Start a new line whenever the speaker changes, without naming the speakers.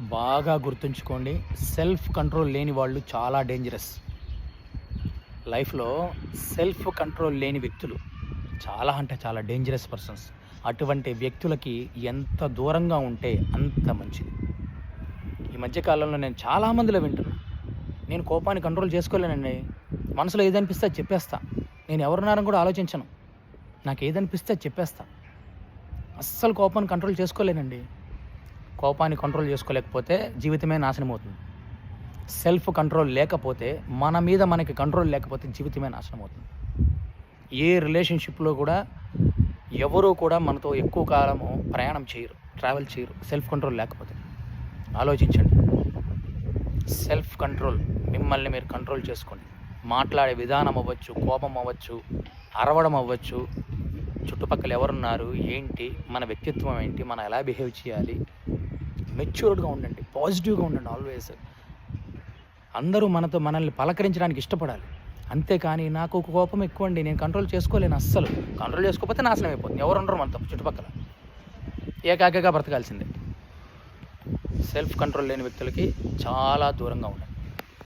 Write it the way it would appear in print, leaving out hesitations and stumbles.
బాగా గుర్తుంచుకోండి. Self control లేని వాళ్ళు చాలా డేంజరస్. లైఫ్‌లో సెల్ఫ్ కంట్రోల్ లేని వ్యక్తులు చాలా అంటే చాలా డేంజరస్ పర్సన్స్. అటువంటి వ్యక్తులకి ఎంత దూరంగా ఉంటే అంత మంచిది. ఈ మధ్య కాలంలో నేను చాలా మందిలో వింటున్నా. నేను కోపాన్ని కంట్రోల్ చేసుకోలేనండి. మనసులో ఏదనిపిస్తే అది చెప్పేస్తా. నేను ఎవరున్నారని కూడా ఆలోచించను. నాకు ఏదనిపిస్తే అది చెప్పేస్తా. అస్సలు కోపాన్ని కంట్రోల్ చేసుకోలేనండి. కోపాన్ని కంట్రోల్ చేసుకోలేకపోతే జీవితమే నాశనం అవుతుంది. సెల్ఫ్ కంట్రోల్ లేకపోతే, మన మీద మనకి కంట్రోల్ లేకపోతే జీవితమే నాశనం అవుతుంది. ఏ రిలేషన్‌షిప్‌లో కూడా ఎవరు కూడా మనతో ఎక్కువ కాలము ప్రయాణం చేయరు, ట్రావెల్ చేయరు సెల్ఫ్ కంట్రోల్ లేకపోతే. ఆలోచించండి. సెల్ఫ్ కంట్రోల్, మిమ్మల్ని మీరు కంట్రోల్ చేసుకోండి. మాట్లాడే విధానం అవ్వచ్చు, కోపం అవ్వచ్చు, అరవడం అవ్వచ్చు, చుట్టుపక్కల ఎవరున్నారు, ఏంటి, మన వ్యక్తిత్వం ఏంటి, మనం ఎలా బిహేవ్ చేయాలి, మెచ్యూర్డ్‌గా ఉండండి, పాజిటివ్‌గా ఉండండి ఆల్వేస్. అందరూ మనల్ని పలకరించడానికి ఇష్టపడాలి. అంతేకాని నాకు కోపం ఎక్కువండి, నేను కంట్రోల్ చేసుకోలేను అస్సలు. కంట్రోల్ చేసుకోకపోతే నాశనం అయిపోతుంది. ఎవరు ఉండరు మనతో చుట్టుపక్కల. ఏకాకిగా బ్రతకాల్సిందే. సెల్ఫ్ కంట్రోల్ లేని వ్యక్తులకి చాలా దూరంగా ఉండండి.